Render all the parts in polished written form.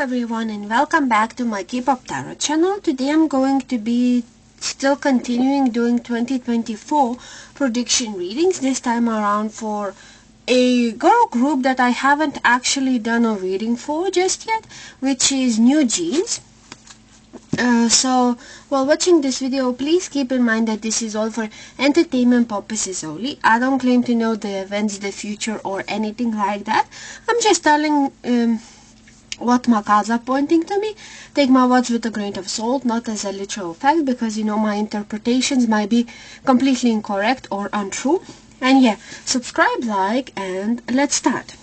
everyone and welcome back to my K-pop tarot channel. Today I'm going to be still continuing doing 2024 prediction readings, this time around for a girl group that I haven't actually done a reading for just yet, which is NewJeans. So while watching this video, please keep in mind that this is all for entertainment purposes only. I don't claim to know the events, the future or anything like that. I'm just telling what my cards are pointing to me. Take my words with a grain of salt, not as a literal fact, because my interpretations might be completely incorrect or untrue. And yeah, subscribe, like, and let's start.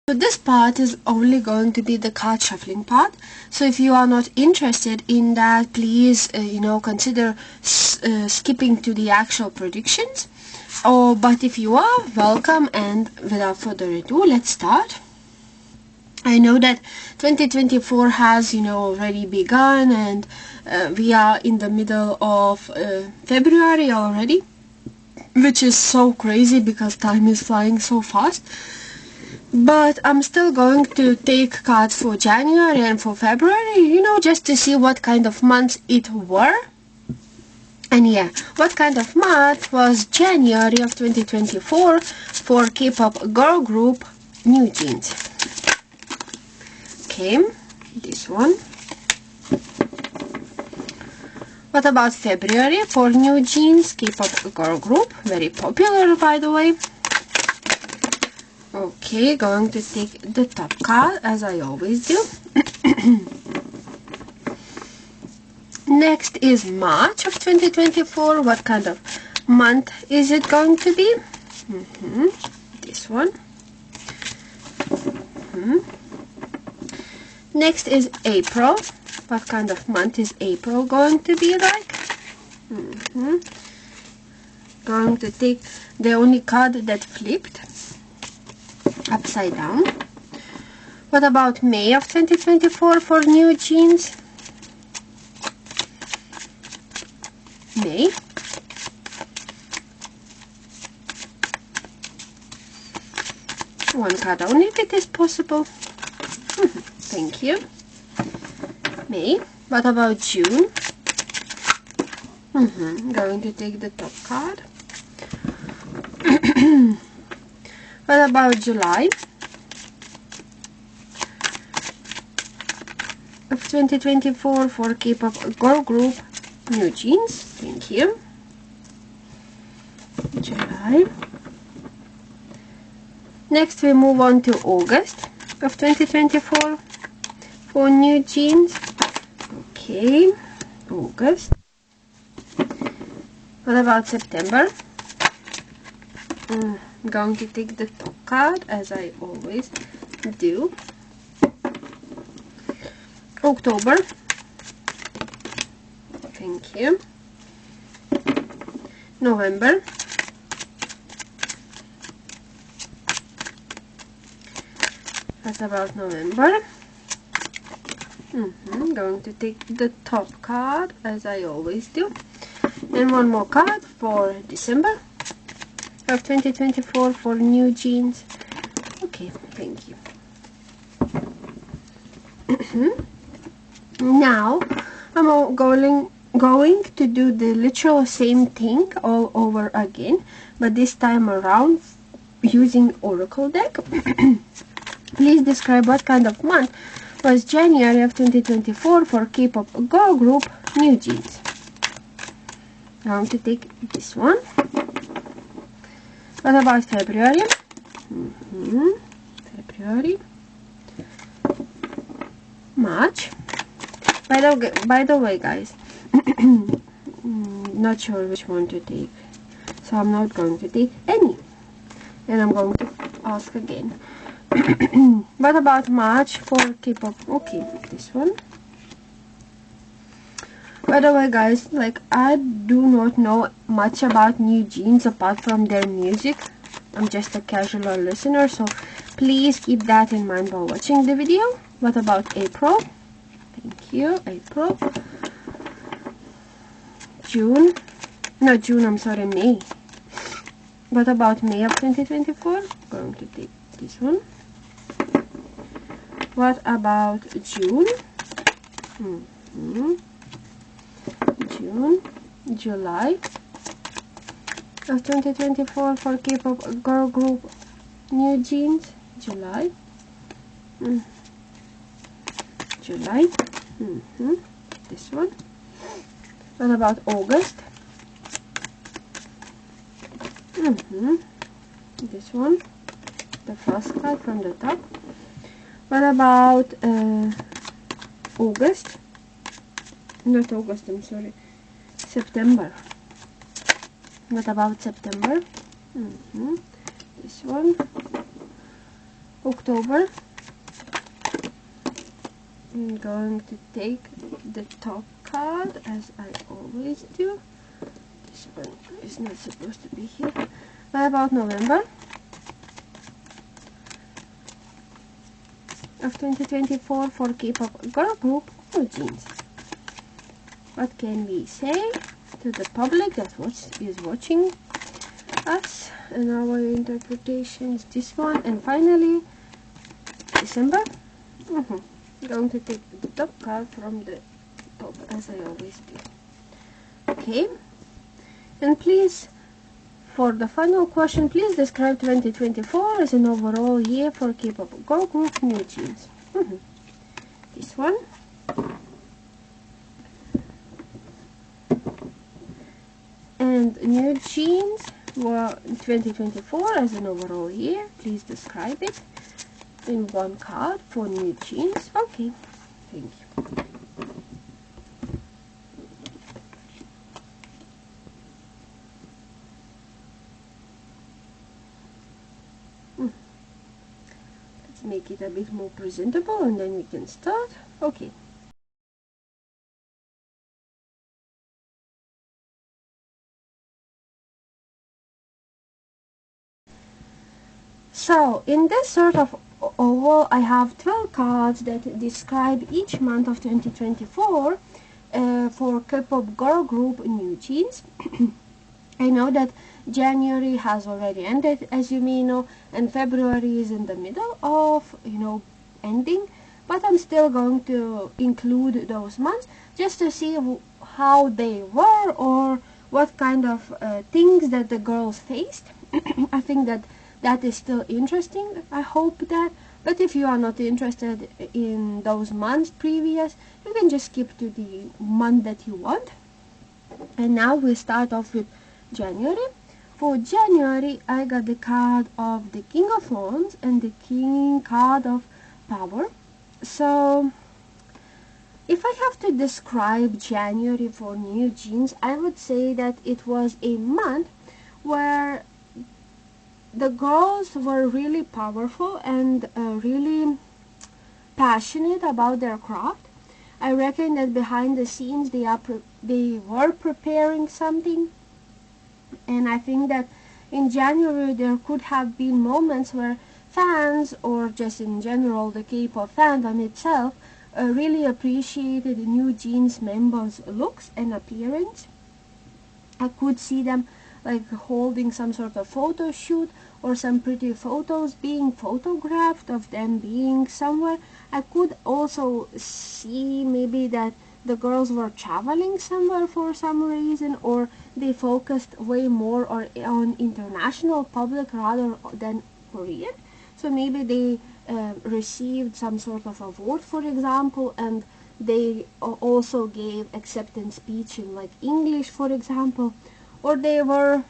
So this part is only going to be the card shuffling part. So if you are not interested in that, please consider skipping to the actual predictions. But if you are, welcome, and without further ado, let's start. I know that 2024 has already begun, and we are in the middle of February already, which is so crazy because time is flying so fast. But I'm still going to take cards for January and for February, just to see what kind of months it were. And yeah, what kind of month was January of 2024 for K-pop girl group NewJeans? Okay, this one. What about February for NewJeans, K-pop girl group? Very popular, by the way. Okay, going to take the top card as I always do. Next is March of 2024. What kind of month is it going to be? This one. Next is April. What kind of month is April going to be like? Going to take the only card that flipped upside down. What about May of 2024 for NewJeans? May. One card only if it is possible. Thank you. May. What about June? Going to take the top card. What about July of 2024 for K-pop girl group NewJeans? Thank you. July. Next we move on to August of 2024 for NewJeans. Okay, August. What about September? I'm going to take the top card as I always do. October. Thank you. November. What about November? Going to take the top card as I always do. And one more card for December of 2024 for NewJeans. Okay, thank you. Now I'm going to do the literal same thing all over again, but this time around using Oracle deck. Please describe what kind of month was January of 2024 for K-pop girl group NewJeans. I'm going to take this one. What about February? February. March. By the way, guys, not sure which one to take, so I'm not going to take any, and I'm going to ask again. What about March for K-pop? Okay, this one. By the way, guys, I do not know much about NewJeans apart from their music. I'm just a casual listener, so please keep that in mind while watching the video. What about April? Thank you. April. June. No, June, I'm sorry, May. What about May of 2024? Going to take this one. What about June? June, July of 2024 for K-pop girl group NewJeans. July. July. This one. What about August? This one, the first card from the top. What about August? Not August, I'm sorry. September. What about September? This one. October. I'm going to take the top card as I always do. This one is not supposed to be here. What about November of 2024 for K-pop girl group NewJeans? What can we say to the public that is watching us? And our interpretation is this one. And finally, December. Going to take the top card from the top as I always do. Okay. And please, for the final question, please describe 2024 as an overall year for K-pop girl group NewJeans. This one. And NewJeans were 2024 as an overall year. Please describe it in one card for NewJeans. Okay, thank you. Let's make it a bit more presentable and then we can start. Okay. So, in this sort of oval, I have 12 cards that describe each month of 2024 for K-pop girl group NewJeans. I know that January has already ended, as you may know, and February is in the middle of, ending. But I'm still going to include those months just to see how they were or what kind of things that the girls faced. I think that is still interesting. I hope that. But if you are not interested in those months previous, you can just skip to the month that you want. And now we start off with January. For January, I got the card of the King of Wands and the King card of Power. So, if I have to describe January for NewJeans, I would say that it was a month where the girls were really powerful and really passionate about their craft. I reckon that behind the scenes they were preparing something, and I think that in January there could have been moments where fans, or just in general the K-pop fandom itself, really appreciated NewJeans members' looks and appearance. I could see them like holding some sort of photo shoot or some pretty photos being photographed of them being somewhere. I could also see maybe that the girls were traveling somewhere for some reason, or they focused way more on international public rather than Korean. So maybe they received some sort of award, for example, and they also gave acceptance speech in like English, for example, or they were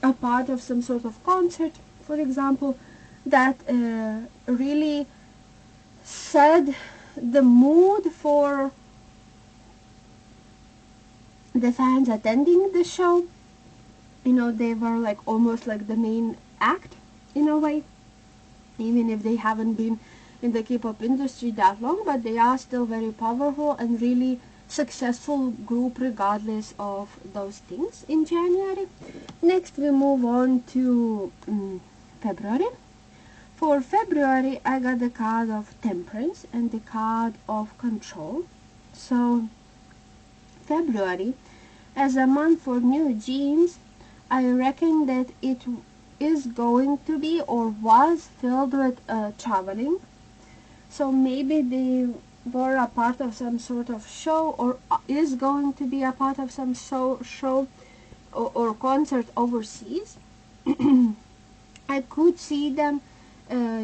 a part of some sort of concert, for example, that really set the mood for the fans attending the show. They were like almost like the main act in a way, even if they haven't been in the K-pop industry that long, but they are still very powerful and really successful group regardless of those things in January. Next we move on to February. For February, I got the card of Temperance and the card of Control. So February, as a month for NewJeans, I reckon that it is going to be or was filled with traveling. So maybe they were a part of some sort of show, or is going to be a part of some show or concert overseas. I could see them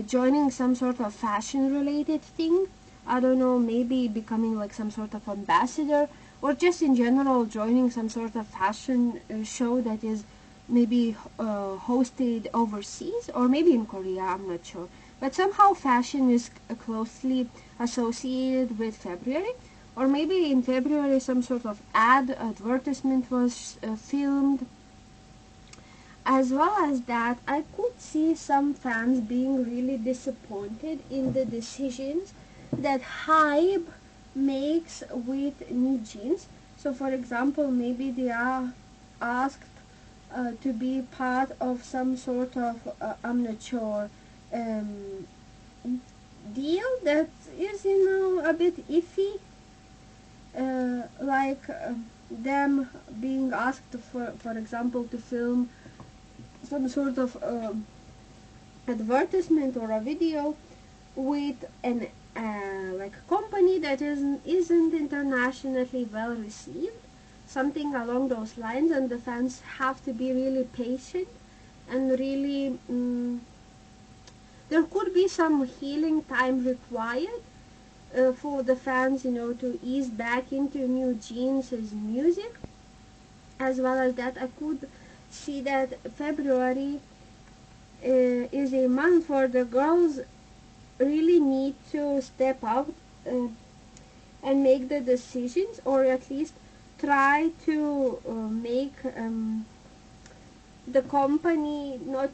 joining some sort of fashion related thing. I don't know, maybe becoming like some sort of ambassador, or just in general joining some sort of fashion show that is maybe hosted overseas, or maybe in Korea, I'm not sure. But somehow fashion is closely associated with February, or maybe in February some sort of advertisement was filmed. As well as that, I could see some fans being really disappointed in the decisions that Hype makes with NewJeans. So for example, maybe they are asked to be part of some sort of, I'm not sure, um, deal that is, a bit iffy, like them being asked, for example, to film some sort of advertisement or a video with an like a company that isn't internationally well received, something along those lines, and the fans have to be really patient and really there could be some healing time required for the fans, to ease back into NewJeans' music. As well as that, I could see that February is a month where the girls really need to step out and make the decisions, or at least try to make the company not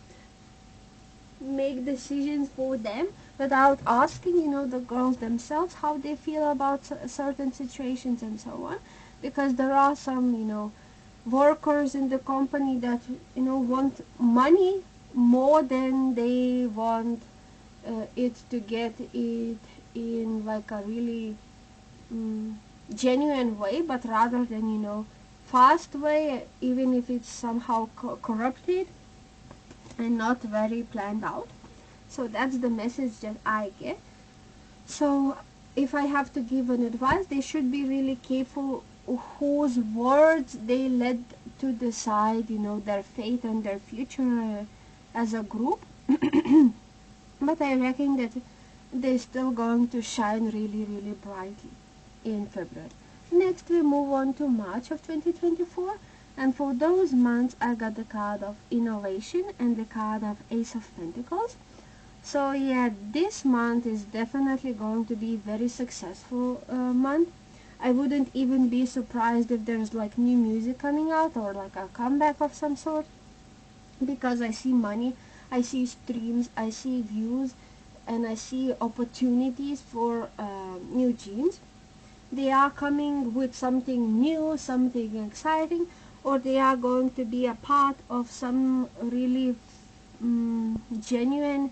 make decisions for them without asking, the girls themselves how they feel about certain situations and so on. Because there are some, workers in the company that, want money more than they want it to get it in like a really genuine way, but rather than, fast way, even if it's somehow corrupted and not very planned out. So that's the message that I get. So if I have to give an advice, they should be really careful whose words they let to decide, their fate and their future as a group. But I reckon that they're still going to shine really, really brightly in February. Next, we move on to March of 2024. And for those months, I got the card of Innovation and the card of Ace of Pentacles. So yeah, this month is definitely going to be very successful month. I wouldn't even be surprised if there's like new music coming out or like a comeback of some sort, because I see money, I see streams, I see views, and I see opportunities for NewJeans. They are coming with something new, something exciting, or they are going to be a part of some really genuine,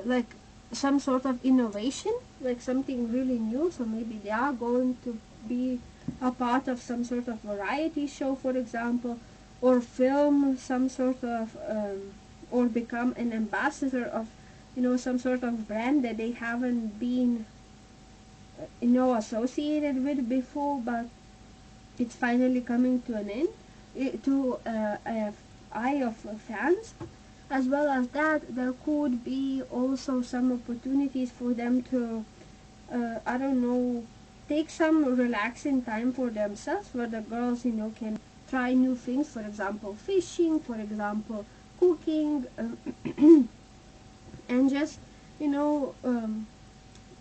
like some sort of innovation, like something really new. So maybe they are going to be a part of some sort of variety show, for example, or film some sort of, or become an ambassador of, some sort of brand that they haven't been, associated with before, but it's finally coming to an end, to a eye of fans. As well as that, there could be also some opportunities for them to, I don't know, take some relaxing time for themselves, where the girls, can try new things, for example, fishing, for example, cooking, and just,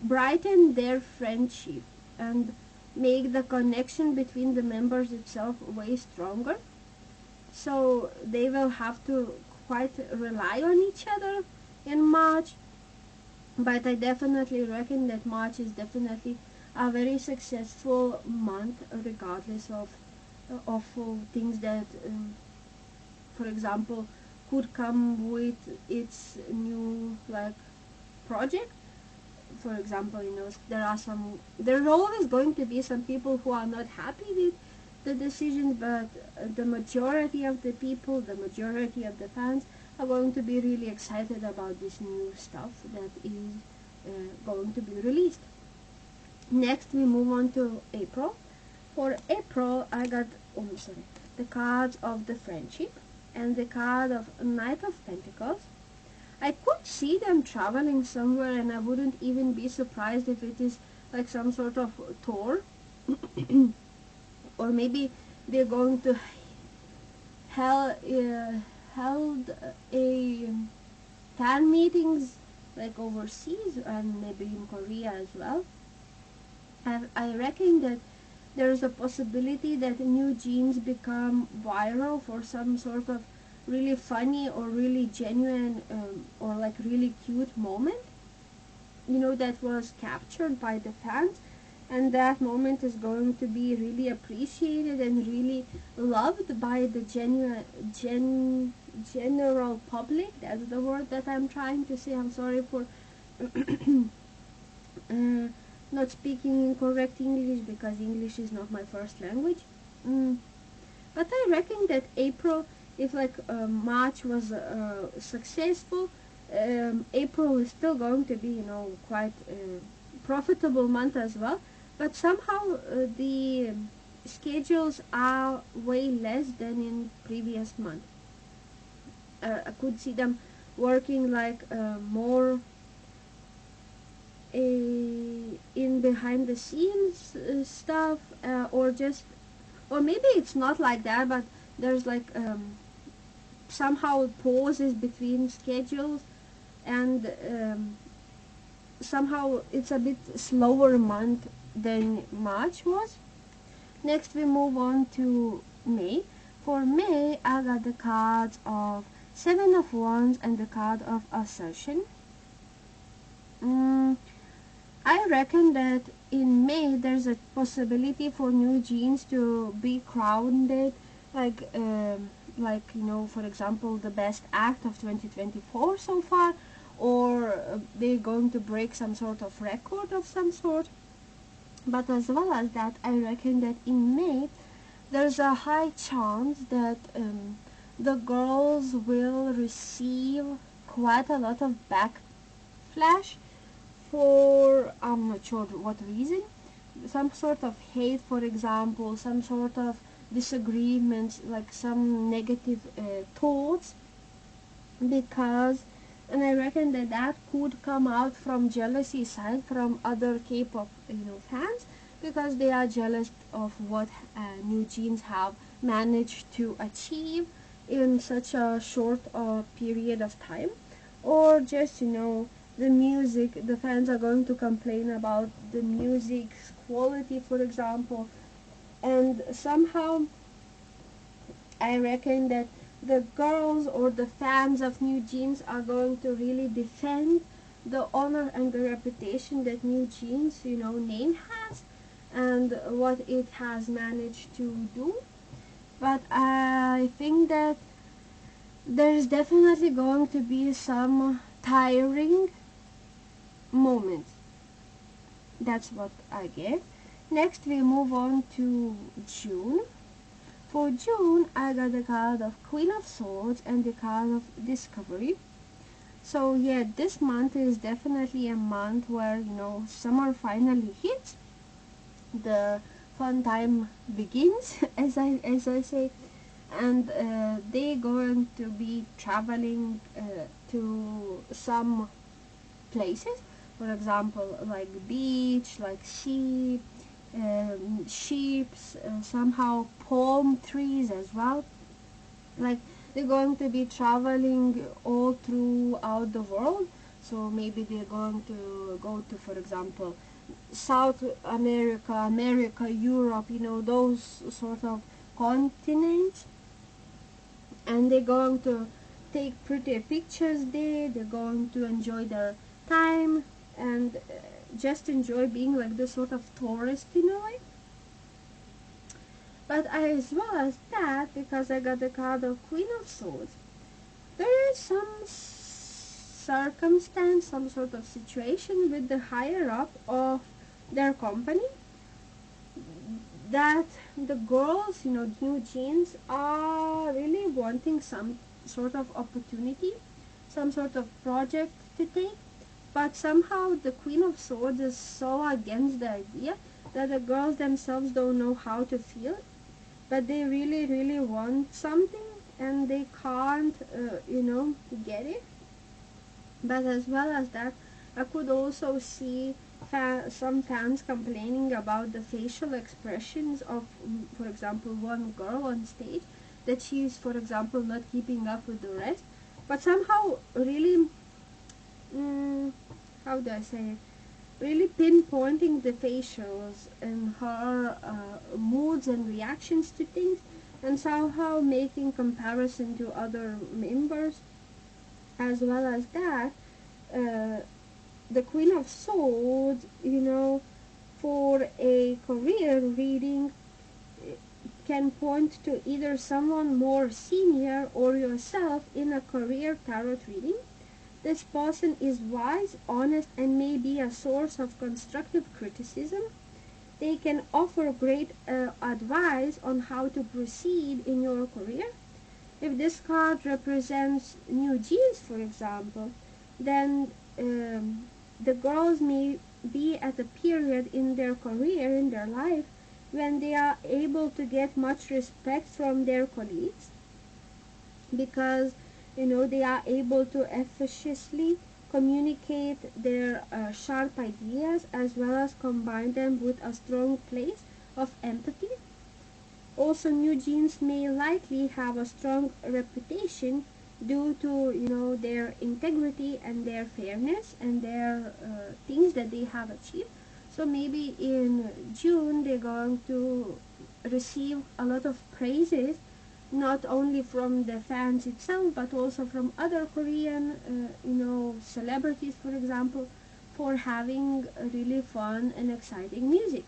brighten their friendship and make the connection between the members itself way stronger. So they will have to quite rely on each other in March. But I definitely reckon that March is definitely a very successful month, regardless of things that, for example, could come with its new like project. For example, there's always going to be some people who are not happy with the decisions, but the majority of the people, the majority of the fans are going to be really excited about this new stuff that is going to be released. Next, we move on to April. For April, I got, the cards of the friendship and the card of Knight of Pentacles. I could see them traveling somewhere, and I wouldn't even be surprised if it is like some sort of tour, or maybe they're going to held a fan meetings like overseas and maybe in Korea as well. I reckon that there's a possibility that NewJeans become viral for some sort of really funny or really genuine or like really cute moment, that was captured by the fans, and that moment is going to be really appreciated and really loved by the general public. That's the word that I'm trying to say. I'm sorry for not speaking correct English, because English is not my first language. But I reckon that April, if like March was successful, April is still going to be, quite a profitable month as well. But somehow the schedules are way less than in previous month. I could see them working like more in behind the scenes stuff, or maybe it's not like that, but there's like somehow pauses between schedules, and somehow it's a bit slower month than March was. Next, we move on to May. For May, I got the cards of Seven of Wands and the card of Assertion. I reckon that in May there's a possibility for NewJeans to be crowned like for example, the best act of 2024 so far, or they're going to break some sort of record of some sort. But as well as that, I reckon that in May there's a high chance that the girls will receive quite a lot of backlash for, I'm not sure what reason, some sort of hate, for example, some sort of disagreements, like some negative thoughts, because, and I reckon that that could come out from jealousy side from other K-pop fans, because they are jealous of what NewJeans have managed to achieve in such a short period of time, or just the music. The fans are going to complain about the music's quality, for example, and somehow I reckon that the girls or the fans of NewJeans are going to really defend the honor and the reputation that NewJeans name has, and what it has managed to do. But I think that there's definitely going to be some tiring moments. That's what I get. Next, we move on to June. For June, I got the card of Queen of Swords and the card of Discovery. So yeah, this month is definitely a month where summer finally hits. The fun time begins, as I say, and they're going to be traveling to some places. For example, like beach, like sea, sheeps, somehow palm trees as well. Like they're going to be traveling all throughout the world. So maybe they're going to go to, for example, South America, Europe, those sort of continents, and they're going to take pretty pictures there. They're going to enjoy their time and just enjoy being like this sort of tourist in a way. But as well as that, because I got the card of Queen of Swords, there is some circumstance, some sort of situation with the higher up of their company, that the girls, NewJeans, are really wanting sort of opportunity, some sort of project to take. But somehow the Queen of Swords is so against the idea that the girls themselves don't know how to feel, but they really, really want something and they can't, get it. But as well as that, I could also see some fans complaining about the facial expressions of, for example, one girl on stage, that she's, for example, not keeping up with the rest, but somehow really, how do I say it? Really pinpointing the facials and her moods and reactions to things, and somehow making comparison to other members. As well as that, uh, the Queen of Swords, for a career reading, can point to either someone more senior or yourself in a career tarot reading. This person is wise, honest, and may be a source of constructive criticism. They can offer great advice on how to proceed in your career. If this card represents NewJeans, for example, then the girls may be at a period in their career, in their life, when they are able to get much respect from their colleagues, because they are able to efficient communicate their sharp ideas, as well as combine them with a strong place of empathy. Also, NewJeans may likely have a strong reputation due to their integrity and their fairness and their things that they have achieved. So maybe in June they're going to receive a lot of praises, not only from the fans itself, but also from other Korean celebrities, for example, for having really fun and exciting music.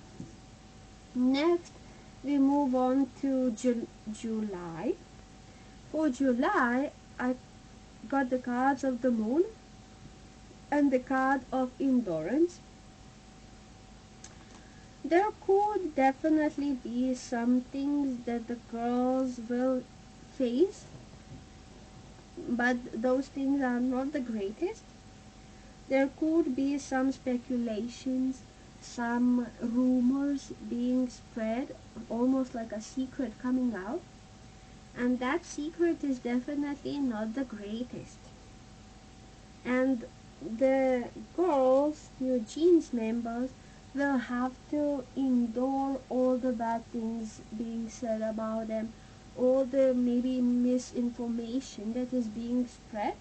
Next, we move on to July. For July, I got the cards of the moon and the card of endurance. There could definitely be some things that the girls will face, but those things are not the greatest. There could be some speculations, some rumors being spread, almost like a secret coming out, and that secret is definitely not the greatest. And the girls, NewJeans members, will have to endure all the bad things being said about them, all the maybe misinformation that is being spread,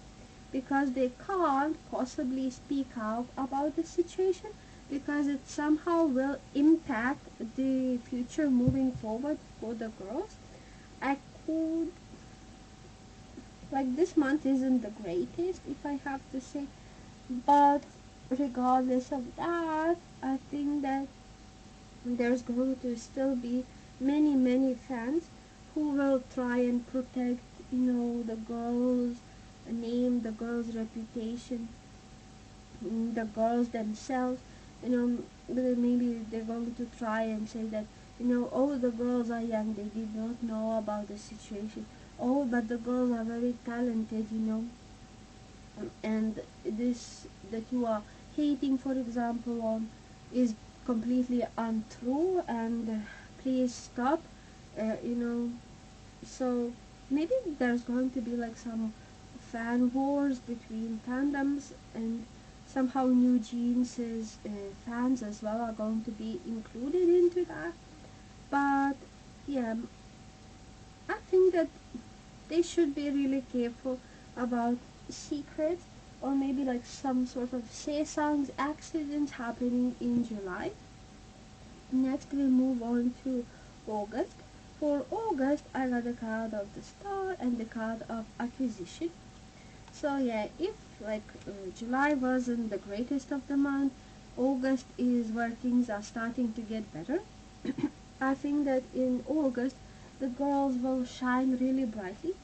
because they can't possibly speak out about the situation, because it somehow will impact the future moving forward for the girls. I could, like, this month isn't the greatest, if I have to say, but regardless of that, I think that there's going to still be many, many fans who will try and protect, the girls' name, the girls' reputation, the girls themselves. Maybe they're going to try and say that, oh, the girls are young, they did not know about the situation. Oh, but the girls are very talented, and this that you are hating, for example, on, is completely untrue, and please stop. So maybe there's going to be like some fan wars between fandoms, and somehow NewJeans' fans as well are going to be included into that. But yeah, I think that they should be really careful about secrets, or maybe like some sort of say-songs accidents happening in July. Next, we move on to August. For August, I got the card of the Star and the card of Acquisition. So yeah, if like July wasn't the greatest of the month, August is where things are starting to get better. I think that in August, the girls will shine really brightly.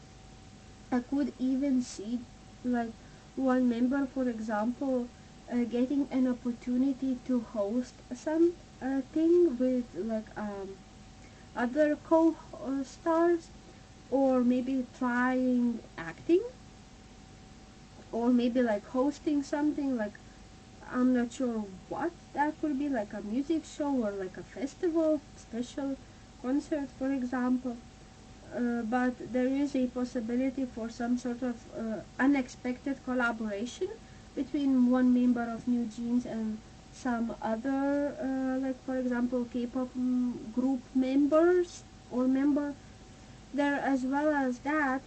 I could even see like one member, for example, getting an opportunity to host some thing with like other co-stars, or maybe trying acting, or maybe like hosting something, like I'm not sure what that could be, like a music show or like a festival, special concert, for example. But there is a possibility for some sort of unexpected collaboration between one member of NewJeans and some other, like for example, K-pop group members or member. There, as well as that,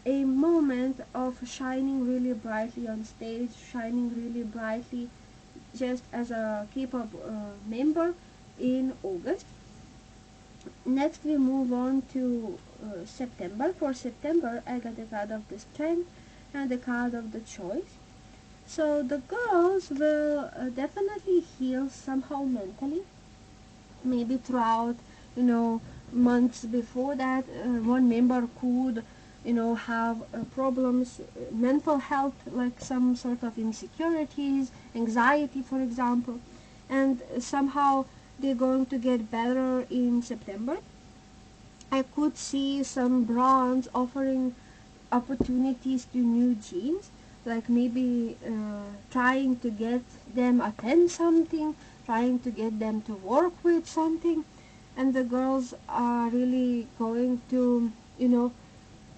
a moment of shining really brightly on stage, shining really brightly just as a K-pop member in August. Next we move on to September. For September I got the card of the strength and the card of the choice. So the girls will definitely heal somehow mentally, maybe throughout, you know, months before that. One member could, you know, have problems, mental health, like some sort of insecurities, anxiety, for example, and somehow they're going to get better in September. I could see some brands offering opportunities to NewJeans, like maybe trying to get them attend something, trying to get them to work with something, and the girls are really going to, you know,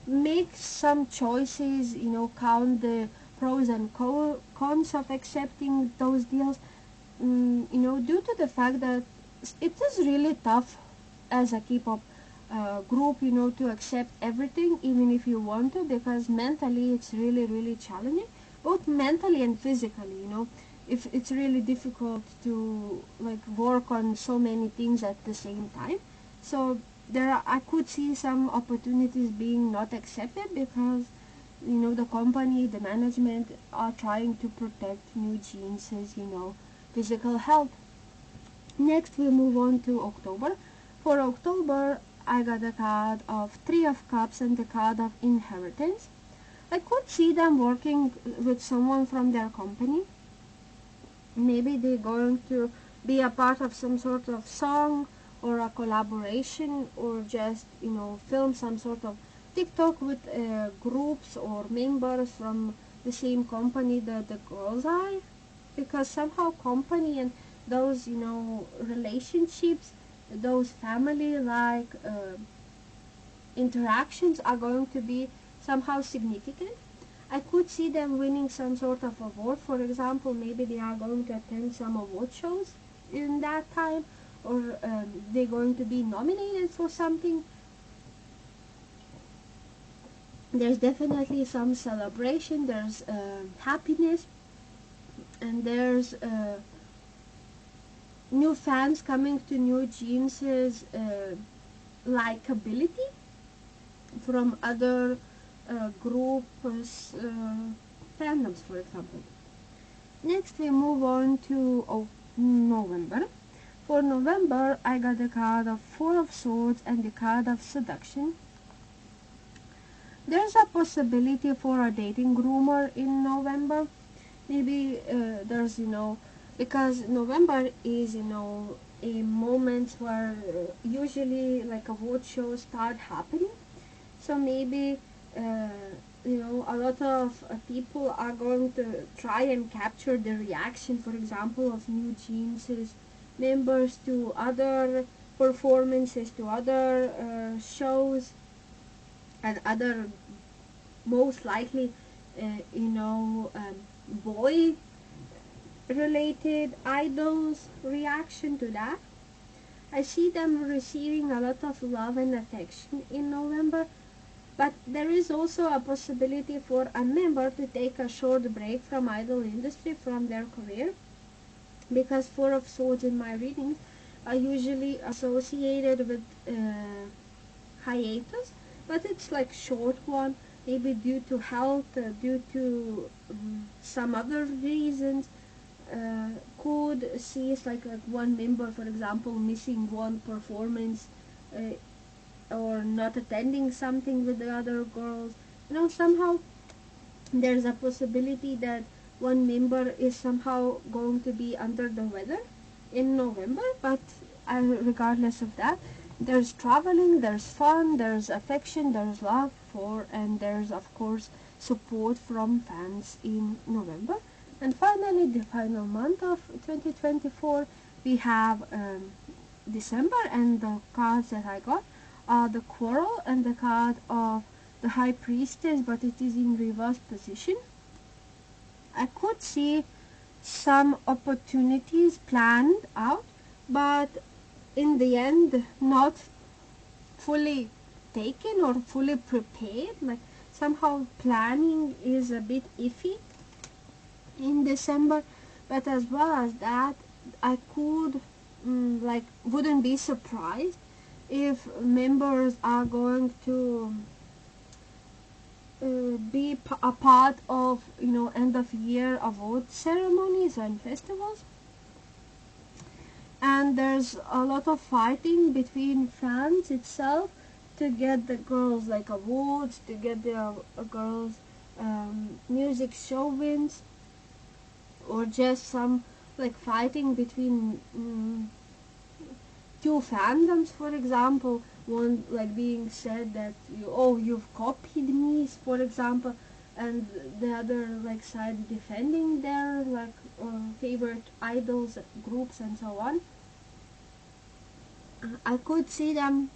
make some choices, you know, count the pros and cons of accepting those deals. You know, due to the fact that it is really tough as a K-pop group, you know, to accept everything, even if you want to, because mentally it's really challenging, both mentally and physically, you know. If it's really difficult to like work on so many things at the same time. So I could see some opportunities being not accepted because, you know, the company, the management are trying to protect NewJeans' you know, physical health. Next we move on to October. For October I got the card of Three of Cups and the card of Inheritance. I could see them working with someone from their company. Maybe they're going to be a part of some sort of song or a collaboration, or just, you know, film some sort of TikTok with groups or members from the same company that the girls are, because somehow company and those, you know, relationships, those family like interactions are going to be somehow significant. I could see them winning some sort of award. For example, maybe they are going to attend some award shows in that time, or they're going to be nominated for something. There's definitely some celebration, there's happiness, and there's new fans coming to NewJeans' likability from other groups, fandoms, for example. Next we move on to November. For November I got the card of Four of Swords and the card of Seduction. There's a possibility for a dating rumor in November. Maybe there's, you know, because November is, you know, a moment where usually like award shows start happening. So maybe you know, a lot of people are going to try and capture the reaction, for example, of NewJeans' members to other performances, to other shows, and other, most likely, you know, boy related idols reaction to that. I see them receiving a lot of love and affection in November, but there is also a possibility for a member to take a short break from idol industry, from their career, because Four of Swords in my readings are usually associated with hiatus, but it's like short one, maybe due to health, due to some other reasons. Could see it's like one member, for example, missing one performance, or not attending something with the other girls. You know, somehow there's a possibility that one member is somehow going to be under the weather in November, but regardless of that, There's traveling, there's fun, there's affection, there's love for, and there's of course support from fans in November. And finally, the final month of 2024, we have December, and the cards that I got are the Quarrel and the card of the High Priestess, but it is in reverse position. I could see some opportunities planned out, but in the end not fully taken or fully prepared. Like somehow planning is a bit iffy in December, but as well as that, I could wouldn't be surprised if members are going to be a part of end of year award ceremonies and festivals. And there's a lot of fighting between fans itself to get the girls like awards, to get the girls music show wins, or just some like fighting between two fandoms, for example. One like being said that you've copied me, for example, and the other like side defending their like favorite idols, groups, and so on. I could see them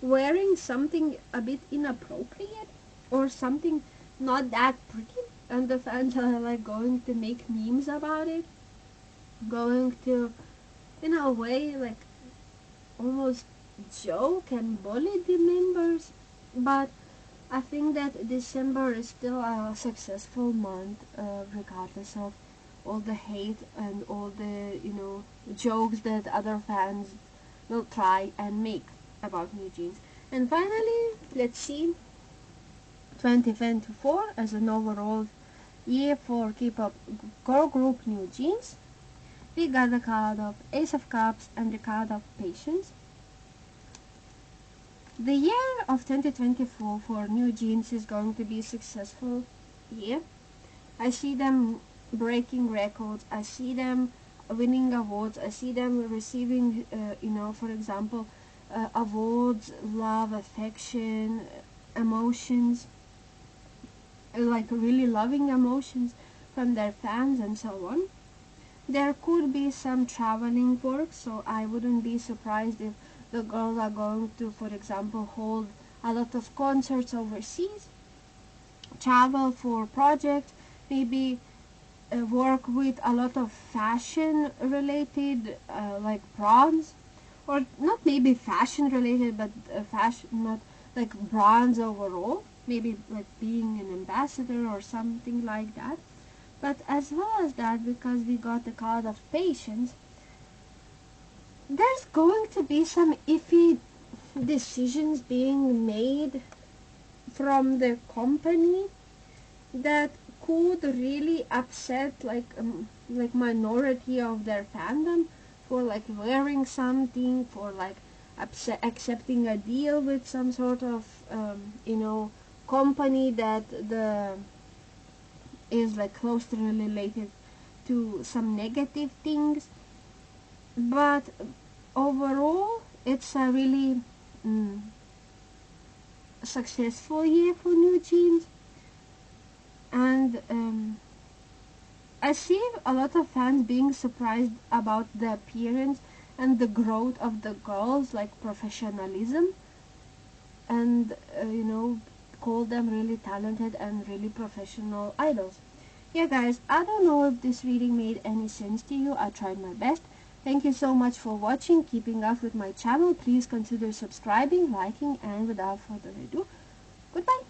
wearing something a bit inappropriate or something not that pretty, and the fans are like going to make memes about it, going to in a way like almost joke and bully the members. But I think that December is still a successful month, regardless of all the hate and all the jokes that other fans will try and make about NewJeans. And finally, let's see 2024 as an overall year for K-pop girl group NewJeans. We got the card of Ace of Cups and the card of Patience. The year of 2024 for NewJeans is going to be a successful year. I see them breaking records. I see them winning awards. I see them receiving, for example, awards, love, affection, emotions, like really loving emotions from their fans and so on. There could be some traveling work, so I wouldn't be surprised if the girls are going to, for example, hold a lot of concerts overseas, travel for projects, maybe work with a lot of fashion related like brands, or not maybe fashion related, but fashion, not like brands overall, maybe like being an ambassador or something like that. But as well as that, because we got the card of Patience, there's going to be some iffy decisions being made from the company that could really upset like minority of their fandom, for like wearing something, for like accepting a deal with some sort of company that the is like closely related to some negative things. But overall, it's a really successful year for NewJeans, and I see a lot of fans being surprised about the appearance and the growth of the girls, like professionalism, and call them really talented and really professional idols. Yeah guys, I don't know if this reading made any sense to you. I tried my best. Thank you so much for watching, keeping up with my channel. Please consider subscribing, liking, and without further ado, goodbye.